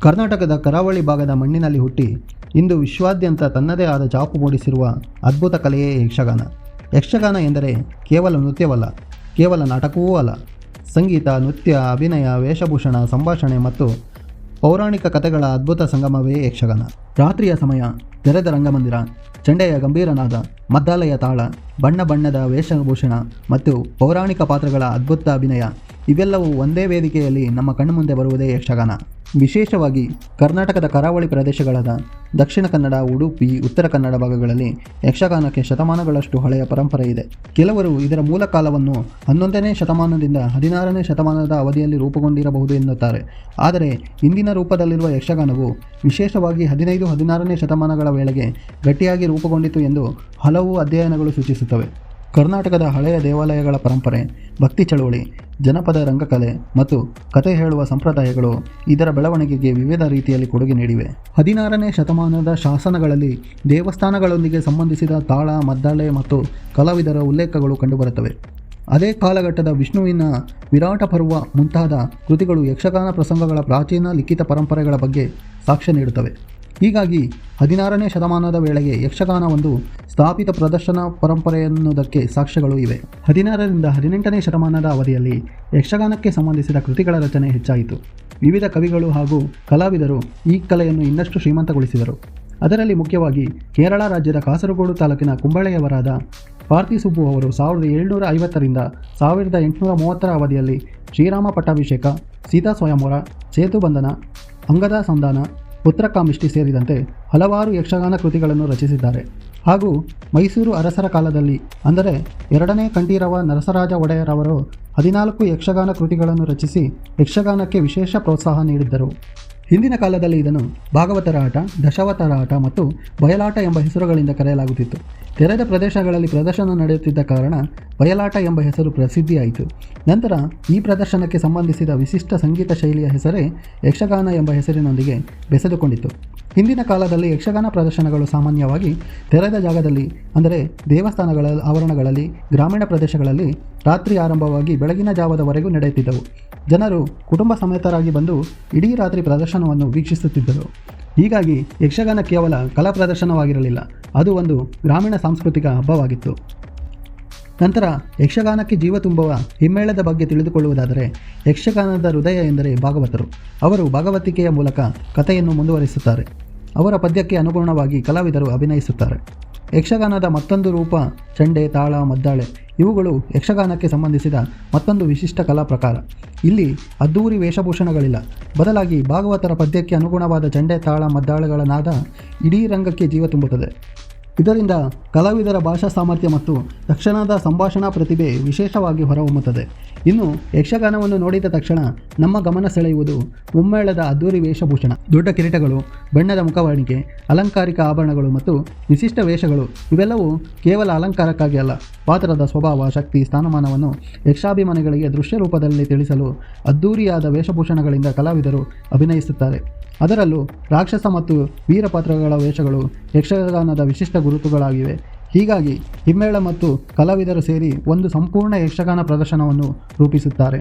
ಕರ್ನಾಟಕದ ಕರಾವಳಿ ಭಾಗದ ಮಣ್ಣಿನಲ್ಲಿ ಹುಟ್ಟಿ ಇಂದು ವಿಶ್ವಾದ್ಯಂತ ತನ್ನದೇ ಆದ ಛಾಪು ಮೂಡಿಸಿರುವ ಅದ್ಭುತ ಕಲೆಯೇ ಯಕ್ಷಗಾನ. ಯಕ್ಷಗಾನ ಎಂದರೆ ಕೇವಲ ನೃತ್ಯವಲ್ಲ, ಕೇವಲ ನಾಟಕವೂ ಅಲ್ಲ. ಸಂಗೀತ, ನೃತ್ಯ, ಅಭಿನಯ, ವೇಷಭೂಷಣ, ಸಂಭಾಷಣೆ ಮತ್ತು ಪೌರಾಣಿಕ ಕಥೆಗಳ ಅದ್ಭುತ ಸಂಗಮವೇ ಯಕ್ಷಗಾನ. ರಾತ್ರಿಯ ಸಮಯ, ತೆರೆದ ರಂಗಮಂದಿರ, ಚಂಡೆಯ ಗಂಭೀರನಾದ, ಮದ್ದಾಲೆಯ ತಾಳ, ಬಣ್ಣ ಬಣ್ಣದ ವೇಷಭೂಷಣ ಮತ್ತು ಪೌರಾಣಿಕ ಪಾತ್ರಗಳ ಅದ್ಭುತ ಅಭಿನಯ ಇವೆಲ್ಲವೂ ಒಂದೇ ವೇದಿಕೆಯಲ್ಲಿ ನಮ್ಮ ಕಣ್ಣು ಮುಂದೆ ಬರುವುದೇ ಯಕ್ಷಗಾನ. ವಿಶೇಷವಾಗಿ ಕರ್ನಾಟಕದ ಕರಾವಳಿ ಪ್ರದೇಶಗಳಾದ ದಕ್ಷಿಣ ಕನ್ನಡ, ಉಡುಪಿ, ಉತ್ತರ ಕನ್ನಡ ಭಾಗಗಳಲ್ಲಿ ಯಕ್ಷಗಾನಕ್ಕೆ ಶತಮಾನಗಳಷ್ಟು ಹಳೆಯ ಪರಂಪರೆ ಇದೆ. ಕೆಲವರು ಇದರ ಮೂಲ ಕಾಲವನ್ನು 11ನೇ ಶತಮಾನದಿಂದ 16ನೇ ಶತಮಾನದ ಅವಧಿಯಲ್ಲಿ ರೂಪುಗೊಂಡಿರಬಹುದು ಎನ್ನುತ್ತಾರೆ. ಆದರೆ ಇಂದಿನ ರೂಪದಲ್ಲಿರುವ ಯಕ್ಷಗಾನವು ವಿಶೇಷವಾಗಿ 15-16ನೇ ಶತಮಾನಗಳ ವೇಳೆಗೆ ಗಟ್ಟಿಯಾಗಿ ರೂಪುಗೊಂಡಿತು ಎಂದು ಹಲವು ಅಧ್ಯಯನಗಳು ಸೂಚಿಸುತ್ತವೆ. ಕರ್ನಾಟಕದ ಹಳೆಯ ದೇವಾಲಯಗಳ ಪರಂಪರೆ, ಭಕ್ತಿ ಚಳುವಳಿ, ಜನಪದ ರಂಗಕಲೆ ಮತ್ತು ಕತೆ ಹೇಳುವ ಸಂಪ್ರದಾಯಗಳು ಇದರ ಬೆಳವಣಿಗೆಗೆ ವಿವಿಧ ರೀತಿಯಲ್ಲಿ ಕೊಡುಗೆ ನೀಡಿವೆ. 16ನೇ ಶತಮಾನದ ಶಾಸನಗಳಲ್ಲಿ ದೇವಸ್ಥಾನಗಳೊಂದಿಗೆ ಸಂಬಂಧಿಸಿದ ತಾಳ, ಮದ್ದಾಳೆ ಮತ್ತು ಕಲಾವಿದರ ಉಲ್ಲೇಖಗಳು ಕಂಡುಬರುತ್ತವೆ. ಅದೇ ಕಾಲಘಟ್ಟದ ವಿಷ್ಣುವಿನ ವಿರಾಟ ಪರ್ವ ಮುಂತಾದ ಕೃತಿಗಳು ಯಕ್ಷಗಾನ ಪ್ರಸಂಗಗಳ ಪ್ರಾಚೀನ ಲಿಖಿತ ಪರಂಪರೆಗಳ ಬಗ್ಗೆ ಸಾಕ್ಷ್ಯ ನೀಡುತ್ತವೆ. ಹೀಗಾಗಿ 16ನೇ ಶತಮಾನದ ವೇಳೆಗೆ ಯಕ್ಷಗಾನ ಒಂದು ಸ್ಥಾಪಿತ ಪ್ರದರ್ಶನ ಪರಂಪರೆ ಎನ್ನುವುದಕ್ಕೆ ಸಾಕ್ಷ್ಯಗಳು ಇವೆ. 16ರಿಂದ 18ನೇ ಶತಮಾನದ ಅವಧಿಯಲ್ಲಿ ಯಕ್ಷಗಾನಕ್ಕೆ ಸಂಬಂಧಿಸಿದ ಕೃತಿಗಳ ರಚನೆ ಹೆಚ್ಚಾಯಿತು. ವಿವಿಧ ಕವಿಗಳು ಹಾಗೂ ಕಲಾವಿದರು ಈ ಕಲೆಯನ್ನು ಇನ್ನಷ್ಟು ಶ್ರೀಮಂತಗೊಳಿಸಿದರು. ಅದರಲ್ಲಿ ಮುಖ್ಯವಾಗಿ ಕೇರಳ ರಾಜ್ಯದ ಕಾಸರಗೋಡು ತಾಲೂಕಿನ ಕುಂಬಳೆಯವರಾದ ಪಾರ್ತಿಸುಬ್ಬು ಅವರು 1750ರಿಂದ 1830ರ ಅವಧಿಯಲ್ಲಿ ಶ್ರೀರಾಮ ಪಟ್ಟಾಭಿಷೇಕ, ಸೀತಾ ಸ್ವಯಂವರ, ಸೇತುಬಂಧನ, ಅಂಗದ ಸಂಧಾನ, ಪುತ್ರಕಾಮಿಷ್ಟಿ ಸೇರಿದಂತೆ ಹಲವಾರು ಯಕ್ಷಗಾನ ಕೃತಿಗಳನ್ನು ರಚಿಸಿದ್ದಾರೆ. ಹಾಗೂ ಮೈಸೂರು ಅರಸರ ಕಾಲದಲ್ಲಿ ಅಂದರೆ 2ನೇ ಕಂಠೀರವ ನರಸರಾಜ ಒಡೆಯರವರು 14 ಯಕ್ಷಗಾನ ಕೃತಿಗಳನ್ನು ರಚಿಸಿ ಯಕ್ಷಗಾನಕ್ಕೆ ವಿಶೇಷ ಪ್ರೋತ್ಸಾಹ ನೀಡಿದ್ದರು. ಹಿಂದಿನ ಕಾಲದಲ್ಲಿ ಇದನ್ನು ಭಾಗವತರ ಆಟ, ದಶಾವತಾರ ಆಟ ಮತ್ತು ಬಯಲಾಟ ಎಂಬ ಹೆಸರುಗಳಿಂದ ಕರೆಯಲಾಗುತ್ತಿತ್ತು. ತೆರೆದ ಪ್ರದೇಶಗಳಲ್ಲಿ ಪ್ರದರ್ಶನ ನಡೆಯುತ್ತಿದ್ದ ಕಾರಣ ಬಯಲಾಟ ಎಂಬ ಹೆಸರು ಪ್ರಸಿದ್ಧಿಯಾಯಿತು. ನಂತರ ಈ ಪ್ರದರ್ಶನಕ್ಕೆ ಸಂಬಂಧಿಸಿದ ವಿಶಿಷ್ಟ ಸಂಗೀತ ಶೈಲಿಯ ಹೆಸರೇ ಯಕ್ಷಗಾನ ಎಂಬ ಹೆಸರಿನೊಂದಿಗೆ ಬೆಸೆದುಕೊಂಡಿತು. ಹಿಂದಿನ ಕಾಲದಲ್ಲಿ ಯಕ್ಷಗಾನ ಪ್ರದರ್ಶನಗಳು ಸಾಮಾನ್ಯವಾಗಿ ತೆರೆದ ಜಾಗದಲ್ಲಿ ಅಂದರೆ ದೇವಸ್ಥಾನಗಳ ಆವರಣಗಳಲ್ಲಿ, ಗ್ರಾಮೀಣ ಪ್ರದೇಶಗಳಲ್ಲಿ ರಾತ್ರಿ ಆರಂಭವಾಗಿ ಬೆಳಗಿನ ಜಾವದವರೆಗೂ ನಡೆಯುತ್ತಿದ್ದವು. ಜನರು ಕುಟುಂಬ ಸಮೇತರಾಗಿ ಬಂದು ಇಡೀ ರಾತ್ರಿ ಪ್ರದರ್ಶನವನ್ನು ವೀಕ್ಷಿಸುತ್ತಿದ್ದರು. ಹೀಗಾಗಿ ಯಕ್ಷಗಾನ ಕೇವಲ ಕಲಾ ಪ್ರದರ್ಶನವಾಗಿರಲಿಲ್ಲ, ಅದು ಒಂದು ಗ್ರಾಮೀಣ ಸಾಂಸ್ಕೃತಿಕ ಹಬ್ಬವಾಗಿತ್ತು. ನಂತರ ಯಕ್ಷಗಾನಕ್ಕೆ ಜೀವ ತುಂಬುವ ಹಿಮ್ಮೇಳದ ಬಗ್ಗೆ ತಿಳಿದುಕೊಳ್ಳುವುದಾದರೆ ಯಕ್ಷಗಾನದ ಹೃದಯ ಎಂದರೆ ಭಾಗವತರು. ಅವರು ಭಾಗವತಿಕೆಯ ಮೂಲಕ ಕಥೆಯನ್ನು ಮುಂದುವರಿಸುತ್ತಾರೆ. ಅವರ ಪದ್ಯಕ್ಕೆ ಅನುಗುಣವಾಗಿ ಕಲಾವಿದರು ಅಭಿನಯಿಸುತ್ತಾರೆ. ಯಕ್ಷಗಾನದ ಮತ್ತೊಂದು ರೂಪ ಚಂಡೆ, ತಾಳ, ಮದ್ದಾಳೆ ಇವುಗಳು ಯಕ್ಷಗಾನಕ್ಕೆ ಸಂಬಂಧಿಸಿದ ಮತ್ತೊಂದು ವಿಶಿಷ್ಟ ಕಲಾ ಪ್ರಕಾರ. ಇಲ್ಲಿ ಅದ್ದೂರಿ ವೇಷಭೂಷಣಗಳಿಲ್ಲ, ಬದಲಾಗಿ ಭಾಗವತರ ಪದ್ಯಕ್ಕೆ ಅನುಗುಣವಾದ ಚಂಡೆ, ತಾಳ, ಮದ್ದಾಳೆಗಳ ನಾದ ಇಡೀ ರಂಗಕ್ಕೆ ಜೀವ ತುಂಬುತ್ತದೆ. ಇದರಿಂದ ಕಲಾವಿದರ ಭಾಷಾ ಸಾಮರ್ಥ್ಯ ಮತ್ತು ತಕ್ಷಣದ ಸಂಭಾಷಣಾ ಪ್ರತಿಭೆ ವಿಶೇಷವಾಗಿ ಹೊರಹೊಮ್ಮುತ್ತದೆ. ಇನ್ನು ಯಕ್ಷಗಾನವನ್ನು ನೋಡಿದ ತಕ್ಷಣ ನಮ್ಮ ಗಮನ ಸೆಳೆಯುವುದು ಮುಮ್ಮೇಳದ ಅದ್ದೂರಿ ವೇಷಭೂಷಣ, ದೊಡ್ಡ ಕಿರೀಟಗಳು, ಬಣ್ಣದ ಮುಖವಾಣಿಕೆ, ಅಲಂಕಾರಿಕ ಆಭರಣಗಳು ಮತ್ತು ವಿಶಿಷ್ಟ ವೇಷಗಳು. ಇವೆಲ್ಲವೂ ಕೇವಲ ಅಲಂಕಾರಕ್ಕಾಗಿ ಅಲ್ಲ, ಪಾತ್ರದ ಸ್ವಭಾವ, ಶಕ್ತಿ, ಸ್ಥಾನಮಾನವನ್ನು ಯಕ್ಷಾಭಿಮಾನಿಗಳಿಗೆ ದೃಶ್ಯ ರೂಪದಲ್ಲಿ ತಿಳಿಸಲು ಅದ್ದೂರಿಯಾದ ವೇಷಭೂಷಣಗಳಿಂದ ಕಲಾವಿದರು ಅಭಿನಯಿಸುತ್ತಾರೆ. ಅದರಲ್ಲೂ ರಾಕ್ಷಸ ಮತ್ತು ವೀರ ಪಾತ್ರಗಳ ವೇಷಗಳು ಯಕ್ಷಗಾನದ ವಿಶಿಷ್ಟ ಗುರುತುಗಳಾಗಿವೆ. ಹೀಗಾಗಿ ಹಿಮ್ಮೇಳ ಮತ್ತು ಕಲಾವಿದರು ಸೇರಿ ಒಂದು ಸಂಪೂರ್ಣ ಯಕ್ಷಗಾನ ಪ್ರದರ್ಶನವನ್ನು ರೂಪಿಸುತ್ತಾರೆ.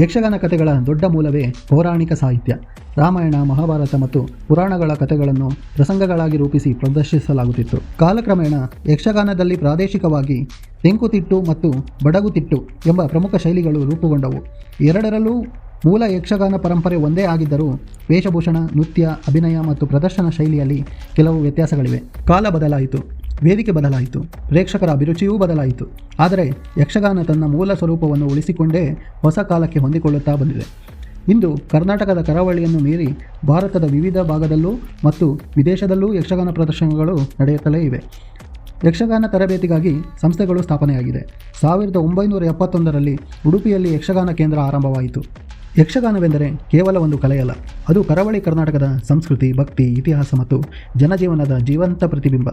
ಯಕ್ಷಗಾನ ಕಥೆಗಳ ದೊಡ್ಡ ಮೂಲವೇ ಪೌರಾಣಿಕ ಸಾಹಿತ್ಯ. ರಾಮಾಯಣ, ಮಹಾಭಾರತ ಮತ್ತು ಪುರಾಣಗಳ ಕಥೆಗಳನ್ನು ಪ್ರಸಂಗಗಳಾಗಿ ರೂಪಿಸಿ ಪ್ರದರ್ಶಿಸಲಾಗುತ್ತಿತ್ತು. ಕಾಲಕ್ರಮೇಣ ಯಕ್ಷಗಾನದಲ್ಲಿ ಪ್ರಾದೇಶಿಕವಾಗಿ ತೆಂಕುತಿಟ್ಟು ಮತ್ತು ಬಡಗುತಿಟ್ಟು ಎಂಬ ಪ್ರಮುಖ ಶೈಲಿಗಳು ರೂಪುಗೊಂಡವು. ಎರಡರಲ್ಲೂ ಮೂಲ ಯಕ್ಷಗಾನ ಪರಂಪರೆ ಒಂದೇ ಆಗಿದ್ದರೂ ವೇಷಭೂಷಣ, ನೃತ್ಯ, ಅಭಿನಯ ಮತ್ತು ಪ್ರದರ್ಶನ ಶೈಲಿಯಲ್ಲಿ ಕೆಲವು ವ್ಯತ್ಯಾಸಗಳಿವೆ. ಕಾಲ ಬದಲಾಯಿತು, ವೇದಿಕೆ ಬದಲಾಯಿತು, ಪ್ರೇಕ್ಷಕರ ಅಭಿರುಚಿಯೂ ಬದಲಾಯಿತು. ಆದರೆ ಯಕ್ಷಗಾನ ತನ್ನ ಮೂಲ ಸ್ವರೂಪವನ್ನು ಉಳಿಸಿಕೊಂಡೇ ಹೊಸ ಕಾಲಕ್ಕೆ ಹೊಂದಿಕೊಳ್ಳುತ್ತಾ ಬಂದಿದೆ. ಇಂದು ಕರ್ನಾಟಕದ ಕರಾವಳಿಯನ್ನು ಮೀರಿ ಭಾರತದ ವಿವಿಧ ಭಾಗದಲ್ಲೂ ಮತ್ತು ವಿದೇಶದಲ್ಲೂ ಯಕ್ಷಗಾನ ಪ್ರದರ್ಶನಗಳು ನಡೆಯುತ್ತಲೇ ಇವೆ. ಯಕ್ಷಗಾನ ತರಬೇತಿಗಾಗಿ ಸಂಸ್ಥೆಗಳು ಸ್ಥಾಪನೆಯಾಗಿದೆ. 1971ರಲ್ಲಿ ಉಡುಪಿಯಲ್ಲಿ ಯಕ್ಷಗಾನ ಕೇಂದ್ರ ಆರಂಭವಾಯಿತು. ಯಕ್ಷಗಾನವೆಂದರೆ ಕೇವಲ ಒಂದು ಕಲೆಯಲ್ಲ, ಅದು ಕರಾವಳಿ ಕರ್ನಾಟಕದ ಸಂಸ್ಕೃತಿ, ಭಕ್ತಿ, ಇತಿಹಾಸ ಮತ್ತು ಜನಜೀವನದ ಜೀವಂತ ಪ್ರತಿಬಿಂಬ.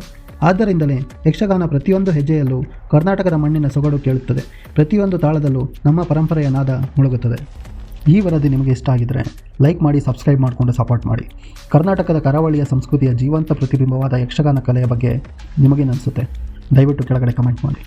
ಆದ್ದರಿಂದಲೇ ಯಕ್ಷಗಾನ ಪ್ರತಿಯೊಂದು ಹೆಜ್ಜೆಯಲ್ಲೂ ಕರ್ನಾಟಕದ ಮಣ್ಣಿನ ಸೊಗಡು ಕೇಳುತ್ತದೆ, ಪ್ರತಿಯೊಂದು ತಾಳದಲ್ಲೂ ನಮ್ಮ ಪರಂಪರೆಯ ನಾದ ಮುಳುಗುತ್ತದೆ. ಈ ವರದಿ ನಿಮಗೆ ಇಷ್ಟ ಆಗಿದ್ದರೆ ಲೈಕ್ ಮಾಡಿ, ಸಬ್ಸ್ಕ್ರೈಬ್ ಮಾಡಿಕೊಂಡು ಸಪೋರ್ಟ್ ಮಾಡಿ. ಕರ್ನಾಟಕದ ಕರಾವಳಿಯ ಸಂಸ್ಕೃತಿಯ ಜೀವಂತ ಪ್ರತಿಬಿಂಬವಾದ ಯಕ್ಷಗಾನ ಕಲೆಯ ಬಗ್ಗೆ ನಿಮಗೇನನಿಸುತ್ತೆ? ದಯವಿಟ್ಟು ಕೆಳಗಡೆ ಕಮೆಂಟ್ ಮಾಡಿ.